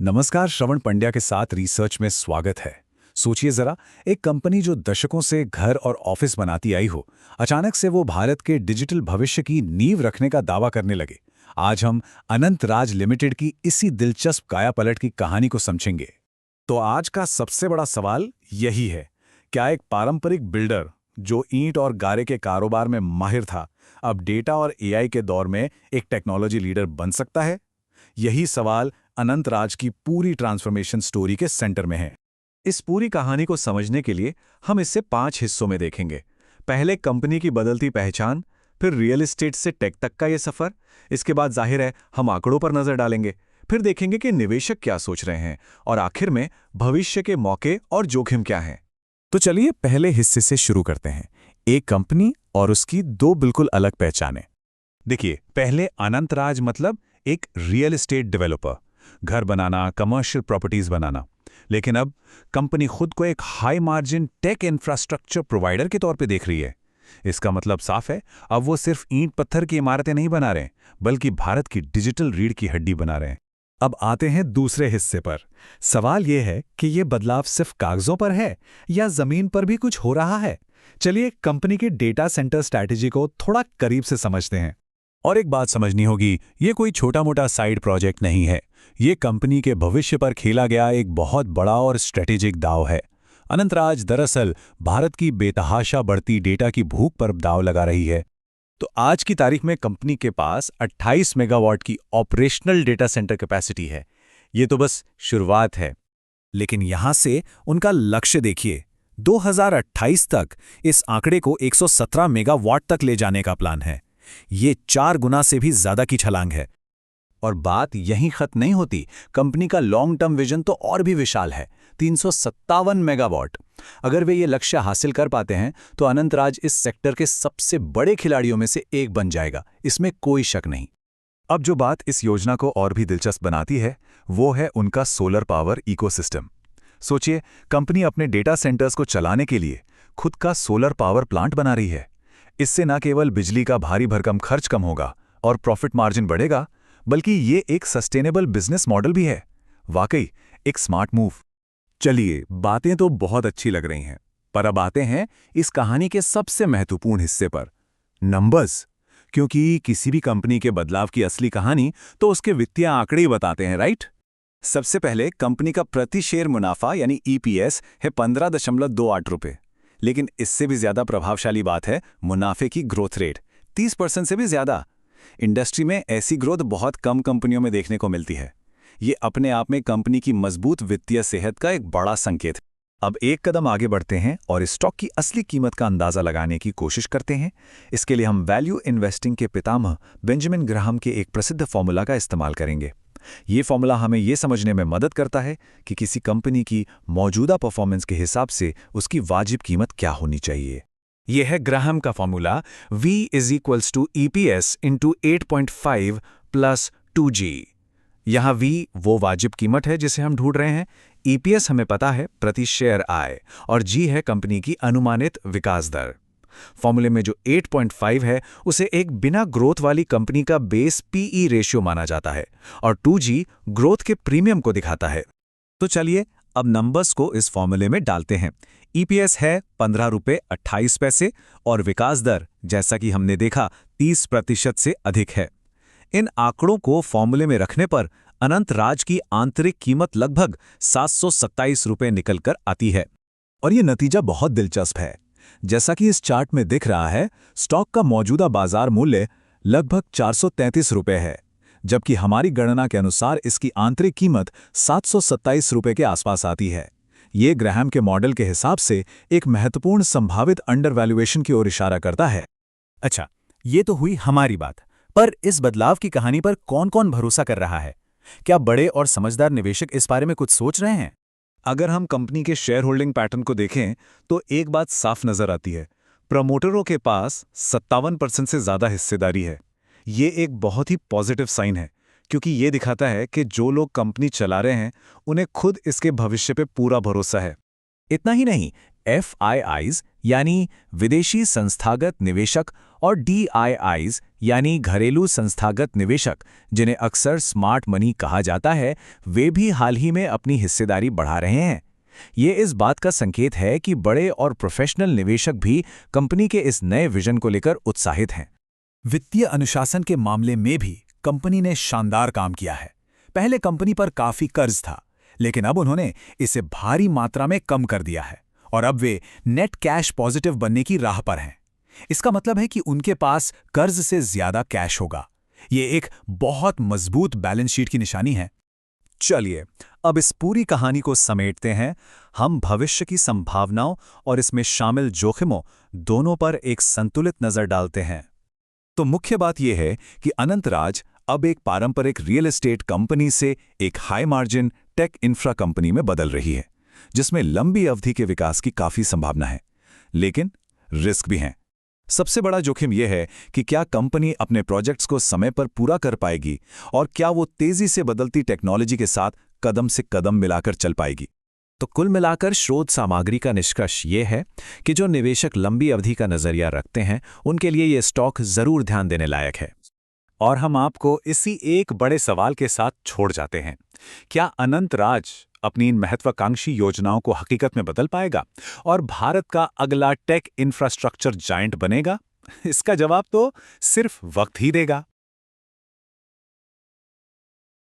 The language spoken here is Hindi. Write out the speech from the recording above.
नमस्कार, श्रवण पंड्या के साथ रिसर्च में स्वागत है। सोचिए जरा, एक कंपनी जो दशकों से घर और ऑफिस बनाती आई हो, अचानक से वो भारत के डिजिटल भविष्य की नींव रखने का दावा करने लगे। आज हम अनंत राज लिमिटेड की इसी दिलचस्प कायापलट की कहानी को समझेंगे। तो आज का सबसे बड़ा सवाल यही है, क्या एक पारंपरिक बिल्डर जो ईंट और गारे के कारोबार में माहिर था, अब डेटा और एआई के दौर में एक टेक्नोलॉजी लीडर बन सकता है? यही सवाल अनंत राज की पूरी ट्रांसफॉर्मेशन स्टोरी के सेंटर में है। इस पूरी कहानी को समझने के लिए हम इसे 5 हिस्सों में देखेंगे। पहले कंपनी की बदलती पहचान, फिर रियल एस्टेट से टेक तक का ये सफर। इसके बाद जाहिर है हम आंकड़ों पर नजर डालेंगे, फिर देखेंगे कि निवेशक क्या सोच रहे हैं, और आखिर में भविष्य के मौके और जोखिम क्या हैं। तो चलिए पहले हिस्से से शुरू करते हैं, एक कंपनी और उसकी दो बिल्कुल अलग पहचानें। देखिए, पहले अनंत राज मतलब एक रियल एस्टेट डेवलपर, घर बनाना, कमर्शियल प्रॉपर्टीज बनाना। लेकिन अब कंपनी खुद को एक high margin tech infrastructure provider के तौर पे देख रही है। इसका मतलब साफ है, अब वो सिर्फ ईंट पत्थर की इमारतें नहीं बना रहे, बल्कि भारत की डिजिटल रीढ़ की हड्डी बना रहे हैं। अब आते हैं दूसरे हिस्से पर। सवाल यह है कि ये बदलाव सिर्फ कागजों पर है या जमीन पर भी कुछ हो रहा है। चलिए कंपनी की डेटा सेंटर स्ट्रैटेजी को थोड़ा करीब से समझते हैं। और एक बात समझनी होगी, ये कोई छोटा मोटा साइड प्रोजेक्ट नहीं है। ये कंपनी के भविष्य पर खेला गया एक बहुत बड़ा और स्ट्रेटेजिक दाव है। अनंतराज दरअसल भारत की बेतहाशा बढ़ती डेटा की भूख पर दाव लगा रही है। तो आज की तारीख में कंपनी के पास 28 मेगावाट की ऑपरेशनल डेटा सेंटर कैपेसिटी है। ये तो बस शुरुआत है। लेकिन यहां से उनका लक्ष्य देखिए, 2028 तक इस आंकड़े को 117 मेगावाट तक ले जाने का प्लान है। ये 4 गुना से भी ज्यादा की छलांग है। और बात यहीं खत्म नहीं होती, कंपनी का लॉन्ग टर्म विजन तो और भी विशाल है, 357 मेगावाट। अगर वे ये लक्ष्य हासिल कर पाते हैं तो अनंतराज इस सेक्टर के सबसे बड़े खिलाड़ियों में से एक बन जाएगा, इसमें कोई शक नहीं। अब जो बात इस योजना को और भी दिलचस्प बनाती है, वो है उनका सोलर पावर इकोसिस्टम। सोचिए, कंपनी अपने डेटा सेंटर्स को चलाने के लिए खुद का सोलर पावर प्लांट बना रही है। इससे न केवल बिजली का भारी भरकम खर्च कम होगा और प्रॉफिट मार्जिन बढ़ेगा, बल्कि ये एक सस्टेनेबल बिजनेस मॉडल भी है। वाकई एक स्मार्ट मूव। चलिए, बातें तो बहुत अच्छी लग रही हैं, पर अब आते हैं इस कहानी के सबसे महत्वपूर्ण हिस्से पर, नंबर्स। क्योंकि किसी भी कंपनी के बदलाव की असली कहानी तो उसके वित्तीय आंकड़े ही बताते हैं, राइट? सबसे पहले कंपनी का प्रति शेयर मुनाफा यानी ईपीएस है 15.28 रुपये। लेकिन इससे भी ज्यादा प्रभावशाली बात है मुनाफे की ग्रोथ रेट, 30% से भी ज्यादा। इंडस्ट्री में ऐसी ग्रोथ बहुत कम कंपनियों में देखने को मिलती है। ये अपने आप में कंपनी की मजबूत वित्तीय सेहत का एक बड़ा संकेत है। अब एक कदम आगे बढ़ते हैं और इस स्टॉक की असली कीमत का अंदाजा लगाने की कोशिश करते हैं। इसके लिए हम वैल्यू इन्वेस्टिंग के पितामह बेंजामिन ग्राहम के एक प्रसिद्ध फॉर्मूला का इस्तेमाल करेंगे। ये फॉर्मूला हमें ये समझने में मदद करता है कि किसी कंपनी की मौजूदा परफॉर्मेंस के हिसाब से उसकी वाजिब कीमत क्या होनी चाहिए। यह है ग्राहम का फॉर्मूला, V = EPS × 8.5 + 2G। यहाँ V वो वाजिब कीमत है जिसे हम ढूंढ रहे हैं, EPS हमें पता है प्रति शेयर आय, और G है कंपनी की अनुमानित विकास दर। फॉर्मूले में जो 8.5 है उसे एक बिना ग्रोथ वाली कंपनी का बेस PE रेशियो माना जाता है, और 2G ग्रोथ के प्रीमियम को दिखाता है। तो चलिए अब नंबर्स को इस फॉर्मूले में डालते हैं। ईपीएस है 15.28 रुपये और विकास दर, जैसा कि हमने देखा, 30% से अधिक है। इन आंकड़ों को फॉर्मूले में रखने पर अनंत राज की आंतरिक कीमत लगभग 727 रुपये निकलकर आती है। और ये नतीजा बहुत दिलचस्प है। जैसा कि इस चार्ट में दिख रहा है, स्टॉक का मौजूदा बाजार मूल्य लगभग 433 रुपये है, जबकि हमारी गणना के अनुसार इसकी आंतरिक कीमत 727 रुपये के आसपास आती है। ये ग्राहम के मॉडल के हिसाब से एक महत्वपूर्ण संभावित अंडरवैल्यूएशन की ओर इशारा करता है। अच्छा, ये तो हुई हमारी बात, पर इस बदलाव की कहानी पर कौन-कौन भरोसा कर रहा है? क्या बड़े और समझदार निवेशक इस बारे में कुछ सोच रहे हैं? अगर हम कंपनी के शेयर होल्डिंग पैटर्न को देखें तो एक बात साफ नजर आती है, प्रमोटरों के पास 57% से ज्यादा हिस्सेदारी है। ये एक बहुत ही पॉजिटिव साइन है, क्योंकि ये दिखाता है कि जो लोग कंपनी चला रहे हैं उन्हें खुद इसके भविष्य पे पूरा भरोसा है। इतना ही नहीं, FIIs यानी विदेशी संस्थागत निवेशक, और DIIs यानी घरेलू संस्थागत निवेशक, जिन्हें अक्सर स्मार्ट मनी कहा जाता है, वे भी हाल ही में अपनी हिस्सेदारी बढ़ा रहे हैं। ये इस बात का संकेत है कि बड़े और प्रोफेशनल निवेशक भी कंपनी के इस नए विजन को लेकर उत्साहित हैं। वित्तीय अनुशासन के मामले में भी कंपनी ने शानदार काम किया है। पहले कंपनी पर काफी कर्ज था, लेकिन अब उन्होंने इसे भारी मात्रा में कम कर दिया है और अब वे नेट कैश पॉजिटिव बनने की राह पर हैं। इसका मतलब है कि उनके पास कर्ज से ज्यादा कैश होगा। ये एक बहुत मजबूत बैलेंस शीट की निशानी है। चलिए, अब इस पूरी कहानी को समेटते हैं। हम भविष्य की संभावनाओं और इसमें शामिल जोखिमों दोनों पर एक संतुलित नजर डालते हैं। तो मुख्य बात यह है कि अनंतराज अब एक पारंपरिक रियल एस्टेट कंपनी से एक high margin tech infra company में बदल रही है, जिसमें लंबी अवधि के विकास की काफी संभावना है, लेकिन रिस्क भी हैं। सबसे बड़ा जोखिम यह है कि क्या कंपनी अपने प्रोजेक्ट्स को समय पर पूरा कर पाएगी और क्या वो तेजी से बदलती टेक्नोलॉजी के साथ कदम से कदम मिलाकर चल पाएगी। तो कुल मिलाकर शोध सामग्री का निष्कर्ष ये है कि जो निवेशक लंबी अवधि का नजरिया रखते हैं, उनके लिए ये स्टॉक जरूर ध्यान देने लायक है। और हम आपको इसी एक बड़े सवाल के साथ छोड़ जाते हैं, क्या अनंतराज अपनी इन महत्वाकांक्षी योजनाओं को हकीकत में बदल पाएगा और भारत का अगला टेक इंफ्रास्ट्रक्चर जायंट बनेगा? इसका जवाब तो सिर्फ वक्त ही देगा।